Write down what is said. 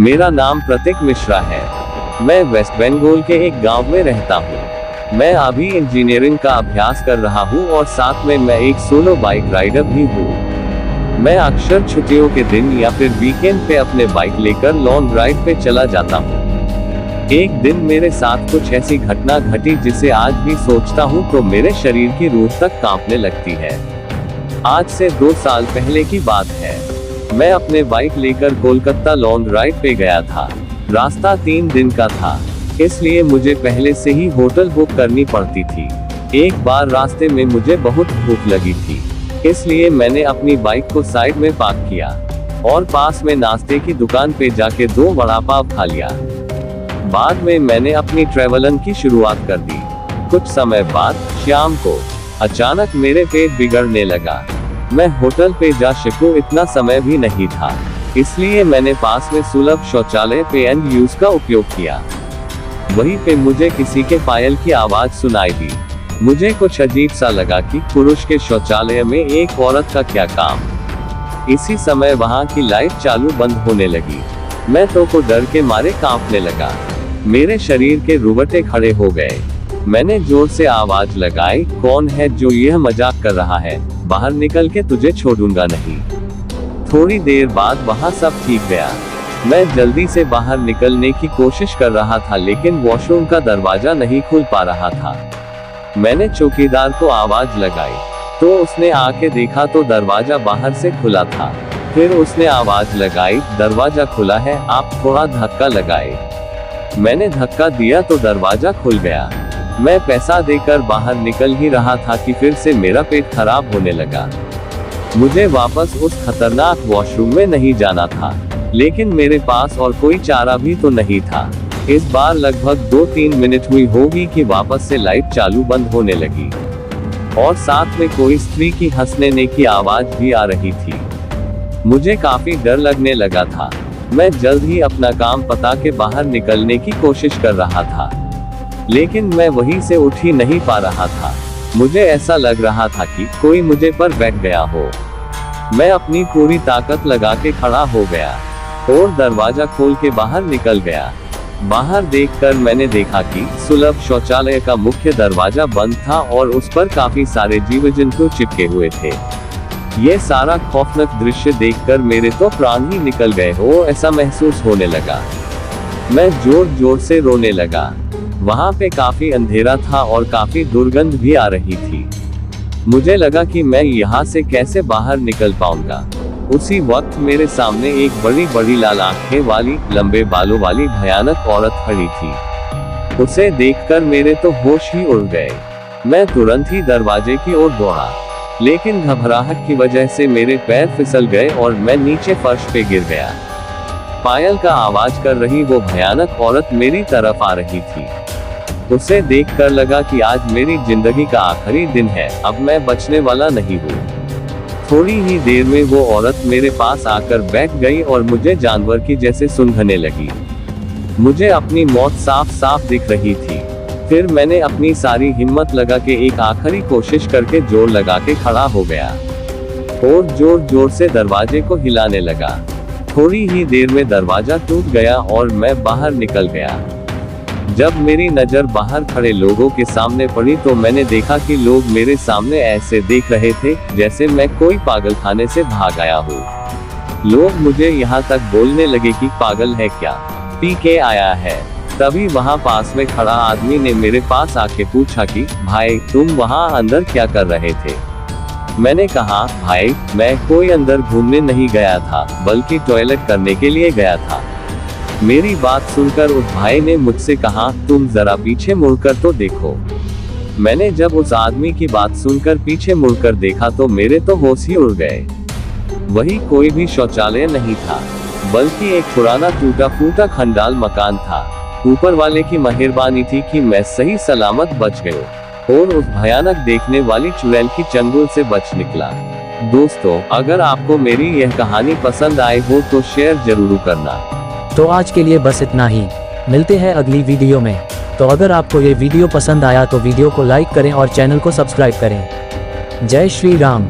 मेरा नाम प्रतीक मिश्रा है। मैं वेस्ट बंगाल के एक गांव में रहता हूँ। मैं अभी इंजीनियरिंग का अभ्यास कर रहा हूँ और साथ में मैं एक सोलो बाइक राइडर भी हूँ। मैं अक्सर छुट्टियों के दिन या फिर वीकेंड पे अपने बाइक लेकर लॉन्ग ड्राइव पे चला जाता हूँ। एक दिन मेरे साथ कुछ ऐसी घटना घटी जिसे आज भी सोचता हूँ तो मेरे शरीर की रूह तक कांपने लगती है। आज से 2 साल पहले की बात है। मैं अपने बाइक लेकर कोलकाता लॉन्ग ड्राइव पे गया था। रास्ता 3 दिन का था, इसलिए मुझे पहले से ही होटल बुक करनी पड़ती थी। एक बार रास्ते में मुझे बहुत भूख लगी थी, इसलिए मैंने अपनी बाइक को साइड में पार्क किया और पास में नाश्ते की दुकान पे जाके 2 वड़ा पाव खा लिया। बाद में मैंने अपनी ट्रैवलन की शुरुआत कर दी। कुछ समय बाद शाम को अचानक मेरे पेट बिगड़ने लगा। मैं होटल पे जा सकूं इतना समय भी नहीं था, इसलिए मैंने पास में सुलभ शौचालय पे एंड यूज का उपयोग किया। वहीं पे मुझे किसी के पायल की आवाज सुनाई दी। मुझे कुछ अजीब सा लगा कि पुरुष के शौचालय में एक औरत का क्या काम। इसी समय वहां की लाइट चालू बंद होने लगी। मैं तो डर के मारे कांपने लगा। मेरे शरीर के रुंगटे खड़े हो गए। मैंने जोर से आवाज लगाई, कौन है जो यह मजाक कर रहा है? बाहर निकल के तुझे छोड़ूंगा नहीं। थोड़ी देर बाद वहां सब ठीक गया। मैं जल्दी से बाहर निकलने की कोशिश कर रहा था, लेकिन वॉशरूम का दरवाजा नहीं खुल पा रहा था। मैंने चौकीदार को आवाज लगाई, तो उसने आके देखा तो दरवाजा बाहर से खुला था। फिर उसने आवाज लगाई, दरवाजा खुला है, आप थोड़ा धक्का लगाए। मैंने धक्का दिया तो दरवाजा खुल गया। मैं पैसा देकर बाहर निकल ही रहा था कि फिर से मेरा पेट खराब होने लगा। मुझे वापस उस खतरनाक वॉशरूम में नहीं जाना था, लेकिन मेरे पास और कोई चारा भी तो नहीं था। इस बार लगभग 2-3 मिनट हुई होगी कि वापस से लाइट चालू बंद होने लगी और साथ में कोई स्त्री की हंसने की आवाज भी आ रही थी। मुझे काफी डर लगने लगा था। मैं जल्द ही अपना काम पता के बाहर निकलने की कोशिश कर रहा था, लेकिन मैं वहीं से उठ ही नहीं पा रहा था। मुझे ऐसा लग रहा था कि कोई मुझे पर बैठ गया हो। मैं अपनी पूरी ताकत लगा के खड़ा हो गया और दरवाजा खोल के बाहर निकल गया। बाहर देखकर मैंने देखा कि सुलभ शौचालय का मुख्य दरवाजा बंद था और उस पर काफी सारे जीव जंतु चिपके हुए थे। ये सारा खौफनाक दृश्य देखकर मेरे तो प्राण ही निकल गए हो ऐसा महसूस होने लगा। मैं जोर जोर से रोने लगा। वहां पे काफी अंधेरा था और काफी दुर्गंध भी आ रही थी। मुझे लगा कि मैं यहाँ से कैसे बाहर निकल पाऊंगा। उसी वक्त मेरे सामने एक बड़ी बड़ी लाल आंखें वाली, लंबे बालों वाली भयानक औरत खड़ी थी। उसे देखकर मेरे तो होश ही उड़ गए। मैं तुरंत ही दरवाजे की ओर दौड़ा, लेकिन घबराहट की वजह से मेरे पैर फिसल गए और मैं नीचे फर्श पे गिर गया। पायल का आवाज कर रही वो भयानक औरत मेरी तरफ आ रही थी। उसे देखकर लगा कि आज मेरी जिंदगी का आखिरी दिन है, अब मैं बचने वाला नहीं हूँ। थोड़ी ही देर में वो औरत मेरे पास आकर बैठ गई और मुझे जानवर की जैसे सूंघने लगी। मुझे अपनी मौत साफ साफ दिख रही थी। फिर मैंने अपनी सारी हिम्मत लगा के एक आखिरी कोशिश करके जोर लगा के खड़ा हो गया और जोर जोर से दरवाजे को हिलाने लगा। थोड़ी ही देर में दरवाजा टूट गया और मैं बाहर निकल गया। जब मेरी नजर बाहर खड़े लोगों के सामने पड़ी तो मैंने देखा कि लोग मेरे सामने ऐसे देख रहे थे जैसे मैं कोई पागलखाने से भाग आया हूँ। लोग मुझे यहाँ तक बोलने लगे कि पागल है क्या, पी के आया है। तभी वहाँ पास में खड़ा आदमी ने मेरे पास आके पूछा कि भाई तुम वहाँ अंदर क्या कर रहे थे? मैंने कहा, भाई मैं कोई अंदर घूमने नहीं गया था, बल्कि टॉयलेट करने के लिए गया था। मेरी बात सुनकर उस भाई ने मुझसे कहा, तुम जरा पीछे मुड़कर तो देखो। मैंने जब उस आदमी की बात सुनकर पीछे मुड़कर देखा तो मेरे तो होश ही उड़ गए। वही कोई भी शौचालय नहीं था, बल्कि एक पुराना टूटा फूटा खंडाल मकान था। ऊपर वाले की मेहरबानी थी कि मैं सही सलामत बच गया और उस भयानक देखने वाली चुड़ैल की चंगुल से बच निकला। दोस्तों, अगर आपको मेरी यह कहानी पसंद आई हो तो शेयर जरूर करना। तो आज के लिए बस इतना ही। मिलते हैं अगली वीडियो में। तो अगर आपको ये वीडियो पसंद आया तो वीडियो को लाइक करें और चैनल को सब्सक्राइब करें। जय श्री राम।